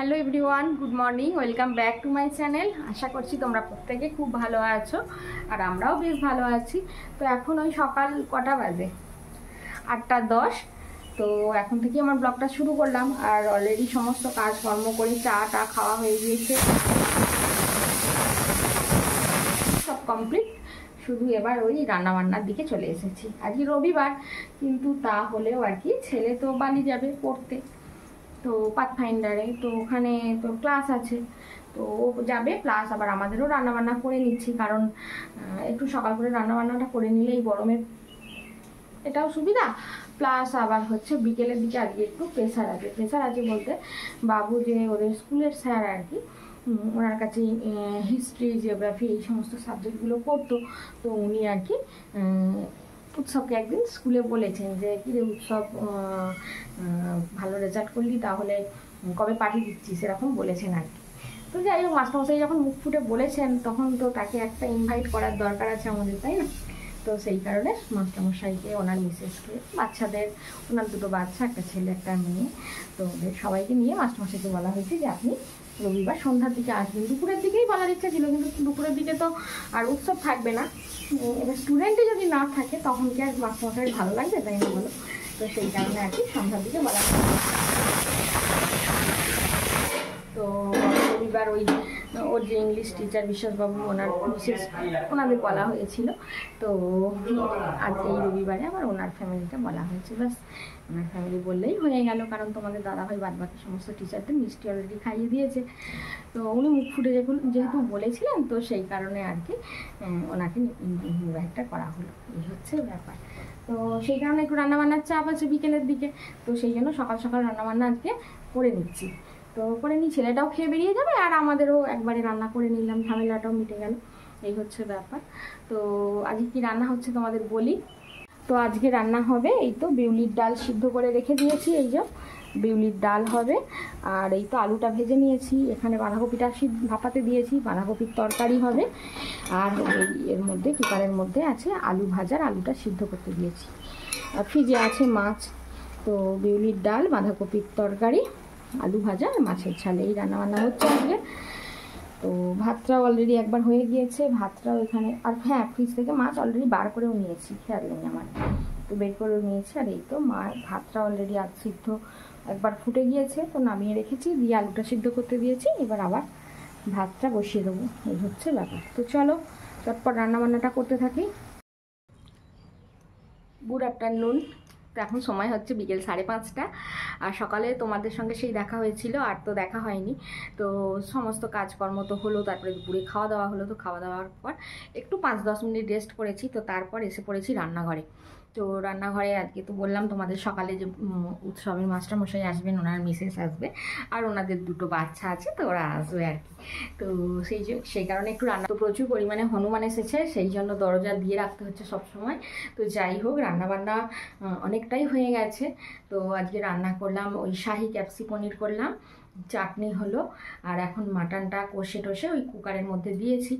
Hello everyone, good morning, welcome back to my channel. আশা করছি তোমরা প্রত্যেকে খুব ভালো আছো আর আমরাও বেশ ভালো আছি। তো এখন ওই সকাল কটা বাজে, 8:10। তো এখন থেকে আমার ব্লগটা শুরু করলাম আর অলরেডি সমস্ত কাজকর্ম করে চা খাওয়া হয়ে গিয়েছে, সব কমপ্লিট। শুধু এবার ওই রান্নাবান্নার দিকে চলে এসেছি। আজকে রবিবার, কিন্তু তা হলেও আর কি ছেলে তো বালি যাবে পড়তে, তো পাথফাইন্ডারে, তো ওখানে তো ক্লাস আছে, তো ও যাবে, প্লাস আবার আমাদেরও রান্নাবান্না করে নিচ্ছি, কারণ একটু সকাল করে রান্নাবান্নাটা করে নিলেই গরমের এটাও সুবিধা, প্লাস আবার হচ্ছে বিকেলের দিকে আজকে একটু প্রেশার আছে বলতে বাবু যে ওদের স্কুলের স্যার আর কি, ওনার কাছে হিস্ট্রি, জিওগ্রাফি এই সমস্ত সাবজেক্টগুলো পড়তো। তো উনি আর কি উৎসবকে একদিন স্কুলে বলেছেন যে কিরে উৎসব, ভালো রেজাল্ট করলি, তাহলে কবে পাঠিয়ে দিচ্ছি, সেরকম বলেছেন আর কি। তো যাই হোক, মাস্টারমশাই যখন মুখ ফুটে বলেছেন তখন তো তাকে একটা ইনভাইট করার দরকার আছে আমাদের, তাই না? তো সেই কারণে মাস্টারমশাইকে, ওনার মিসেসকে, বাচ্চাদের, ওনার দুটো বাচ্চা, একটা ছেলে একটা মেয়ে, তো ওদের সবাইকে নিয়ে মাস্টারমশাইকে বলা হয়েছে যে আপনি রবিবার সন্ধ্যার দিকে আসবেন। দুপুরের দিকেই বলার ইচ্ছা ছিল, কিন্তু দুপুরের দিকে তো আর উৎসব থাকবে না, এবার স্টুডেন্টই যদি না থাকে তখন কি আর মাস্টারমশাই ভালো লাগবে, তাই না বলো? তো সেই কারণে আর কি সন্ধ্যার দিকে বলা হয়েছে। তো রবিবার ওর যে ইংলিশ টিচার বিশ্বাসবাবু, ওনার বিশেষ ওনাদের বলা হয়েছিল। তো আজকে এই রবিবারে আবার ওনার ফ্যামিলিটা বলা হয়েছে, ব্যাস ওনার ফ্যামিলি বললেই হয়ে গেল, কারণ তোমাদের দাদাভাই বাদবাকি সমস্ত টিচারদের মিষ্টি অলরেডি খাইয়ে দিয়েছে। তো উনি মুখ ফুটে যেহেতু বলেছিলেন, তো সেই কারণে আর কি ওনাকে ইনভাইটটা করা হলো, এই হচ্ছে ব্যাপার। তো সেই কারণে একটু রান্নাবান্নার চাপ আছে বিকেলের দিকে, তো সেই জন্য সকাল সকাল রান্নাবান্না আজকে করে নিচ্ছি। তো করে নিই, ছেলেটাও খেয়ে বেরিয়ে যাবে আর আমাদেরও একবারে রান্না করে নিলাম, ঝামেলাটাও মিটে গেল, এই হচ্ছে ব্যাপার। তো আজকে কি রান্না হচ্ছে তোমাদের বলি। তো আজকে রান্না হবে এই তো বিউলির ডাল সিদ্ধ করে রেখে দিয়েছি, এই যে বিউলির ডাল হবে, আর এই তো আলুটা ভেজে নিয়েছি, এখানে বাঁধাকপিটা ভাপাতে দিয়েছি, বাঁধাকপির তরকারি হবে, আর এর মধ্যে কুকারের মধ্যে আছে আলু ভাজার, আলুটা সিদ্ধ করতে দিয়েছি, আর ফ্রিজে আছে মাছ। তো বিউলির ডাল, বাঁধাকপির তরকারি, আলু ভাজা আর মাছের ঝাল, এই রান্নাবান্না হচ্ছে আজকে। তো ভাতটাও অলরেডি একবার হয়ে গিয়েছে, ভাতটাও এখানে, আর হ্যাঁ ফ্রিজ থেকে মাছ অলরেডি বার করেও নিয়েছি, খেয়াল নেই আমার, তো বের করেও নিয়েছি। আর এই তো ভাতটা অলরেডি আধ সিদ্ধ একবার ফুটে গিয়েছে, তো নামিয়ে রেখেছি, দিয়ে আলুটা সিদ্ধ করতে দিয়েছি, এবার আবার ভাতটা বসিয়ে দেবো, এই হচ্ছে ব্যাপার। তো চলো চটপট রান্নাবান্নাটা করতে থাকি। Good afternoon. তো এখন সময় হচ্ছে বিকেল 5:30, আর সকালে তোমাদের সঙ্গে সেই দেখা হয়েছিল, আর তো দেখা হয়নি। তো সমস্ত কাজকর্ম তো হলো, তারপরে দুপুরে খাওয়া দাওয়া হলো, তো খাওয়া দাওয়ার পর একটু 5-10 মিনিট রেস্ট করেছি, তো তারপর এসে পড়েছি রান্নাঘরে। তো রান্নাঘরে আজকে তো বললাম তোমাদের সকালে যে উৎসবের মাস্টারমশাই আসবেন, ওনার মিসেস আসবে, আর ওনাদের দুটো বাচ্চা আছে, তো ওরা আসবে আর কি। তো সেই কারণে একটু রান্না, তো প্রচুর পরিমাণে হনুমান এসেছে, সেই জন্য দরজা দিয়ে রাখতে হচ্ছে সব সময়। তো যাই হোক, রান্নাবান্না অনেকটাই হয়ে গেছে। তো আজকে রান্না করলাম ওই শাহি ক্যাপসি পনির করলাম, চাটনি হলো, আর এখন মাটনটা কষে টষে ওই কুকারের মধ্যে দিয়েছি,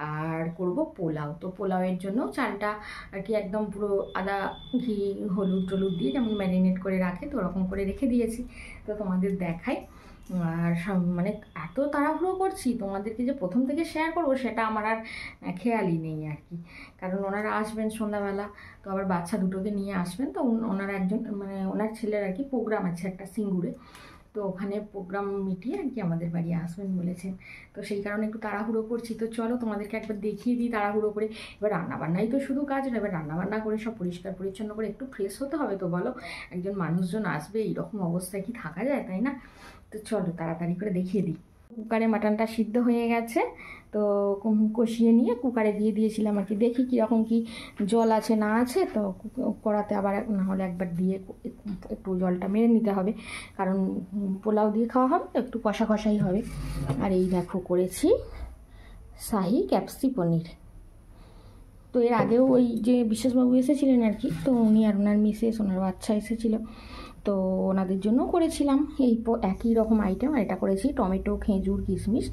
আর করব পোলাও। তো পোলাওয়ের জন্য চালটা আর কি একদম পুরো আদা ঘি হলুদ টলুদ দিয়ে যেমন ম্যারিনেট করে রাখে, তো ওরকম করে রেখে দিয়েছি। তো তোমাদের দেখাই, আর মানে এত তাড়াহুড়ো করছি, তোমাদেরকে যে প্রথম থেকে শেয়ার করবো সেটা আমার আর খেয়ালই নেই আর কি, কারণ ওনারা আসবেন সন্ধ্যাবেলা, তো আবার বাচ্চা দুটোকে নিয়ে আসবেন। তো ওনারা একজন মানে ওনার ছেলের আর কি প্রোগ্রাম আছে একটা সিঙ্গুরে, তো ওখানে প্রোগ্রাম মিটিয়ে আর কি আমাদের বাড়ি আসবেন বলেছেন। তো সেই কারণে একটু তাড়াহুড়ো করছি। তো চলো তোমাদেরকে একবার দেখিয়ে দিই তাড়াহুড়ো করে। এবার রান্নাবান্নাই তো শুধু কাজ না, এবার রান্নাবান্না করে সব পরিষ্কার পরিচ্ছন্ন করে একটু ফ্রেশ হতে হবে, তো বলো একজন মানুষজন আসবে, এইরকম অবস্থায় কি থাকা যায়, তাই না? তো চলো তাড়াতাড়ি করে দেখিয়ে দিই। কুকারে মাটনটা সিদ্ধ হয়ে গেছে, তো কষিয়ে নিয়ে কুকারে দিয়ে দিয়েছিলাম আর কি, দেখি কীরকম কি জল আছে না আছে, তো কড়াতে আবার না হলে একবার দিয়ে একটু জলটা মেরে নিতে হবে, কারণ পোলাও দিয়ে খাওয়া হবে তো একটু কষা কষাই হবে। আর এই দেখো করেছি শাহি ক্যাপসি পনির। তো এর আগেও ওই যে বিশ্বাসবাবু এসেছিলেন আর কি, তো উনি আর ওনার মিসেস, ওনার বাচ্চা এসেছিলো, তো ওনাদের জন্য করেছিলাম এই একই রকম আইটেম। আর এটা করেছি টমেটো, খেজুর, কিশমিশ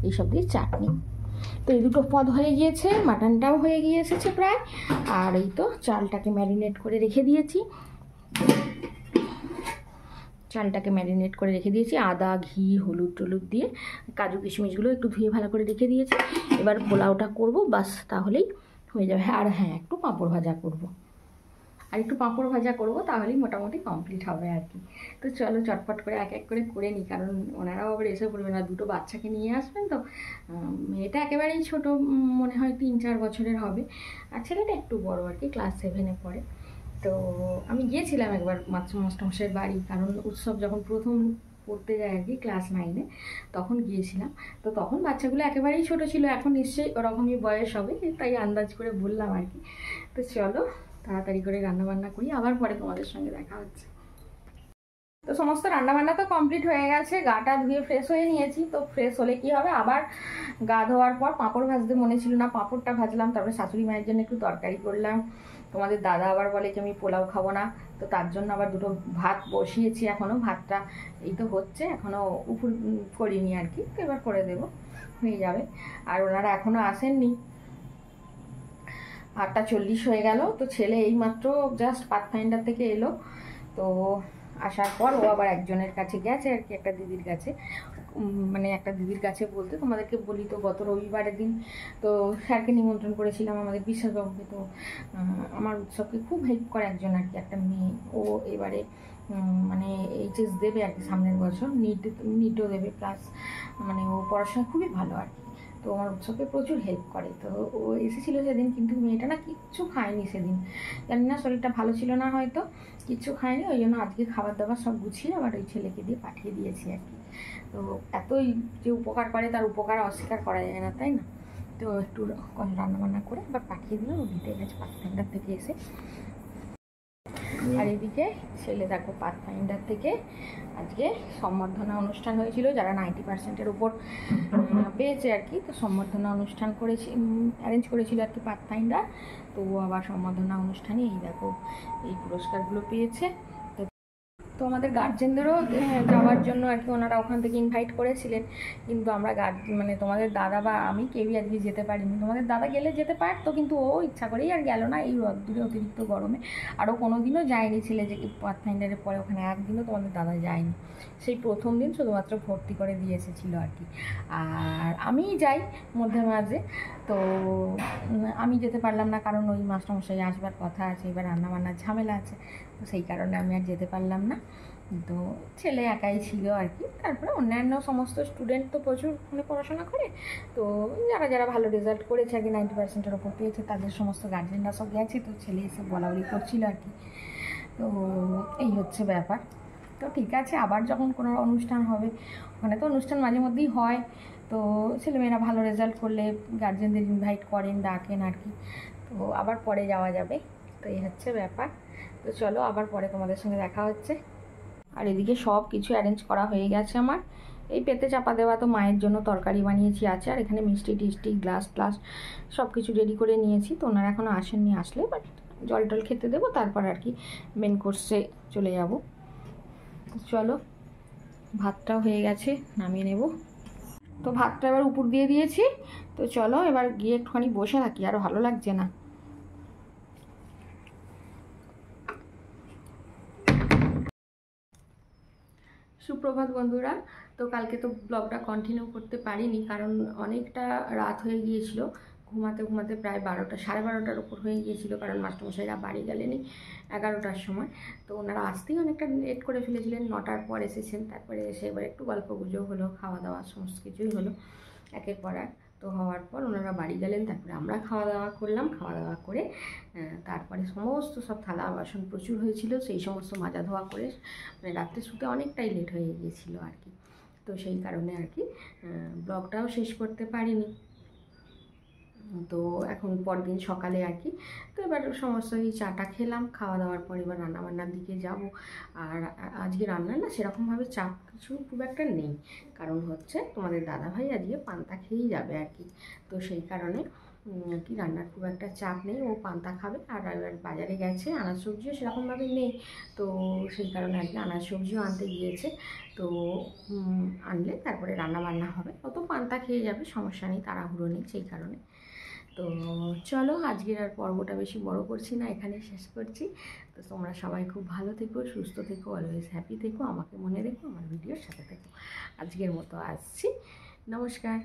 এইসব দিয়ে চাটনি। তো এই দুটো পদ হয়ে গিয়েছে, মাটনটাও হয়ে গিয়ে এসেছে প্রায়, আর এই তো চালটাকে ম্যারিনেট করে রেখে দিয়েছি। চালটাকে ম্যারিনেট করে রেখে দিয়েছি, আদা ঘি হলুদ টলুদ দিয়ে কাজু কিশমিশগুলো একটু ধুয়ে ভালো করে রেখে দিয়েছি। এবার পোলাওটা করব, বাস তাহলেই হয়ে যাবে। আর হ্যাঁ, একটু পাঁপড় ভাজা করব, তাহলেই মোটামুটি কমপ্লিট হবে আর কি। তো চলো চটপট করে এক এক করে করে নিই, কারণ ওনারাও আবার এসে পড়বে না, দুটো বাচ্চাকে নিয়ে আসবেন। তো মেয়েটা একেবারেই ছোট, মনে হয় 3-4 বছরের হবে, আর ছেলেটা একটু বড় আর কি, ক্লাস 7-এ পড়ে। তো আমি গিয়েছিলাম একবার মাস্টারমশাইয়ের বাড়ি, কারণ উৎসব যখন প্রথম পড়তে যায় আর কি, ক্লাস 9-এ, তখন গিয়েছিলাম। তো তখন বাচ্চাগুলো একেবারেই ছোট ছিল, এখন নিশ্চয়ই ওরকমই বয়স হবে, তাই আন্দাজ করে বললাম আর কি। তো চলো তাড়াতাড়ি করে রান্নাবান্না করি, আবার পরে তোমাদের সঙ্গে দেখা হচ্ছে। তো সমস্ত রান্নাবান্না তো কমপ্লিট হয়ে গেছে, গাটা ধুয়ে ফ্রেশ হয়ে নিয়েছি। তো ফ্রেশ হলে কি হবে, আবার গা ধোয়ার পর পাঁপড় ভাজতে মনে ছিল না, পাঁপড়টা ভাজলাম। তারপরে শাশুড়ি মায়ের জন্য একটু তরকারি করলাম। তোমাদের দাদা আবার বলে কি আমি পোলাও খাবো না, তো তার জন্য আবার দুটো ভাত বসিয়েছি, এখনও ভাতটা এই তো হচ্ছে, এখনও উপর করিনি আর কি, তো এবার করে দেবো, হয়ে যাবে। আর ওনারা এখনও আসেননি, 8:40 হয়ে গেল। তো ছেলে এইমাত্র জাস্ট পাথফাইন্ডার থেকে এলো, তো আসার পর ও আবার একজনের কাছে গেছে আর কি, একটা দিদির কাছে। মানে একটা দিদির কাছে বলতে তোমাদেরকে বলি, তো গত রবিবারের দিন তো স্যারকে নিমন্ত্রণ করেছিলাম আমাদের বিশ্বাসবাবুকে। তো আমার উৎসবকে খুব হেল্প করে একজন আর কি, একটা মেয়ে, ও এবারে মানে এইচএস দেবে আর কি সামনের বছর, নিটও দেবে, প্লাস মানে ও পড়াশোনা খুবই ভালো আর কি। তো আমার উৎসবকে প্রচুর হেল্প করে। তো ও এসেছিলো সেদিন, কিন্তু মেয়েটা না কিচ্ছু খায়নি সেদিন, জানি না শরীরটা ভালো ছিল না হয়তো, কিচ্ছু খায়নি। ওই জন্য আজকে খাবার দাবার সব গুছিয়ে আবার ওই ছেলেকে দিয়ে পাঠিয়ে দিয়েছি আর কি। তো এতই যে উপকার করে, তার উপকার অস্বীকার করা যায় না, তাই না? তো একটু রান্নাবান্না করে আবার পাঠিয়ে দিলাম, ও দিতে গেছে পাথফাইন্ডার থেকে এসে। আর এদিকে ছেলে দেখো পাথফাইন্ডার থেকে আজকে সম্বর্ধনা অনুষ্ঠান হয়েছিল, যারা 90%-এর উপর পেয়েছে আর কি। তো সম্বর্ধনা অনুষ্ঠান করেছি, অ্যারেঞ্জ করেছিল আর কি পাথফাইন্ডার। তো ও আবার সম্বর্ধনা অনুষ্ঠানে এই দেখো এই পুরস্কারগুলো পেয়েছে। তো আমাদের গার্জেনদেরও যাওয়ার জন্য আর কি ওনারা ওখান থেকে ইনভাইট করেছিলেন, কিন্তু আমরা মানে তোমাদের দাদা বা আমি কেউই আজকে যেতে পারিনি। তোমাদের দাদা গেলে যেতে পারতো, কিন্তু ও ইচ্ছা করেই আর গেল না, এই রোদ্দুরে অতিরিক্ত গরমে। আরও কোনো দিনও যায়নি ছেলে, যে পাথফাইন্ডারের পরে ওখানে একদিনও তোমাদের দাদা যায়নি, সেই প্রথম দিন শুধুমাত্র ভর্তি করে দিয়ে এসেছিলো আর কি। আর আমিই যাই মধ্যে মাঝে, তো আমি যেতে পারলাম না, কারণ ওই মাস্টারমশাই আসবার কথা আছে, এবার রান্নাবান্নার ঝামেলা আছে, তো সেই কারণে আমি আর যেতে পারলাম না। তো ছেলে একাই ছিল আর কি। তারপরে অন্যান্য সমস্ত স্টুডেন্ট তো প্রচুর মানে পড়াশোনা করে, তো যারা যারা ভালো রেজাল্ট করেছে আর কি, 90%-এর ওপর পেয়েছে, তাদের সমস্ত গার্জেনরা সব গেছে। তো ছেলে এসে বলাবলি করছিল আর কি। তো এই হচ্ছে ব্যাপার। তো ঠিক আছে, আবার যখন কোনো অনুষ্ঠান হবে, ওখানে তো অনুষ্ঠান মাঝে মধ্যেই হয়, তো ছেলেমেয়েরা ভালো রেজাল্ট করলে গার্জেনদের ইনভাইট করেন, ডাকেন আর কি। তো আবার পরে যাওয়া যাবে, তো এই হচ্ছে ব্যাপার। তো চলো আবার পরে তোমাদের সঙ্গে দেখা হচ্ছে। আর এদিকে সব কিছু অ্যারেঞ্জ করা হয়ে গেছে আমার, এই পেতে চাপা দেওয়া তো মায়ের জন্য তরকারি বানিয়েছি আছে, আর এখানে মিষ্টি টিষ্টি গ্লাস প্লাস সব কিছু রেডি করে নিয়েছি। তো ওনারা এখনও আসেননি, আসলে বাট জল টল খেতে দেবো, তারপর আর কি মেন কোর্সে চলে যাব। চলো ভাতটাও হয়ে গেছে, নামিয়ে নেব। তো ভাতটা এবার উপর দিয়ে দিয়েছি। তো চলো এবার গিয়ে একটুখানি বসে থাকি, আরও ভালো লাগছে না। সুপ্রভাত বন্ধুরা। তো কালকে তো ব্লগটা কন্টিনিউ করতে পারিনি, কারণ অনেকটা রাত হয়ে গিয়েছিল, ঘুমাতে ঘুমাতে প্রায় 12টা 12:30টার উপর হয়ে গিয়েছিল, কারণ মাস্টারমশাইরা বাড়ি গেলেনি 11টার সময়। তো ওনারা আসতেই অনেকটা লেট করে ফেলেছিলেন, 9টার পর এসেছেন। তারপরে এসে এবার একটু গল্প গুজব হলো, খাওয়া দাওয়া সমস্ত কিছুই হলো একের পর এক। তো হওয়ার পর ওনারা বাড়ি গেলেন, তারপরে আমরা খাওয়া দাওয়া করলাম। খাওয়া দাওয়া করে তারপরে সমস্ত সব থালা বাসন প্রচুর হয়েছিল, সেই সমস্ত মাজা ধোয়া করে মানে রাত্রে শুতে অনেকটাই লেট হয়ে গিয়েছিলো আর কি। তো সেই কারণে আর কি ব্লগটাও শেষ করতে পারিনি। তো এখন পরদিন সকালে আর কি, তো এবার সমস্ত এই চাটা খেলাম, খাওয়া দাওয়ার পর এবার রান্নাবান্নার দিকে যাব। আর আজকে রান্না না সেরকমভাবে চাপ কিছু খুব একটা নেই, কারণ হচ্ছে তোমাদের দাদাভাই আজকে পান্তা খেয়েই যাবে আর কি। তো সেই কারণে আর কি রান্নার খুব একটা চাপ নেই, ও পান্তা খাবে। আর এবার বাজারে গেছে, আনাজ সবজিও সেরকমভাবে নেই, তো সেই কারণে আর কি আনাজ সবজিও আনতে গিয়েছে। তো আনলে তারপরে রান্না বান্না হবে, অত পান্তা খেয়ে যাবে, সমস্যা নেই, তাড়াহুড়ো নেই সেই কারণে। তো চলো আজকের আর পর্বটা বেশি বড় করছি না, এখানে শেষ করছি। তো তোমরা সবাই খুব ভালো থেকো, সুস্থ থেকো, অলওয়েজ হ্যাপি থেকো, আমাকে মনে রেখো, আমার ভিডিওর সাথে থেকো। আজকের মতো আসছি, নমস্কার।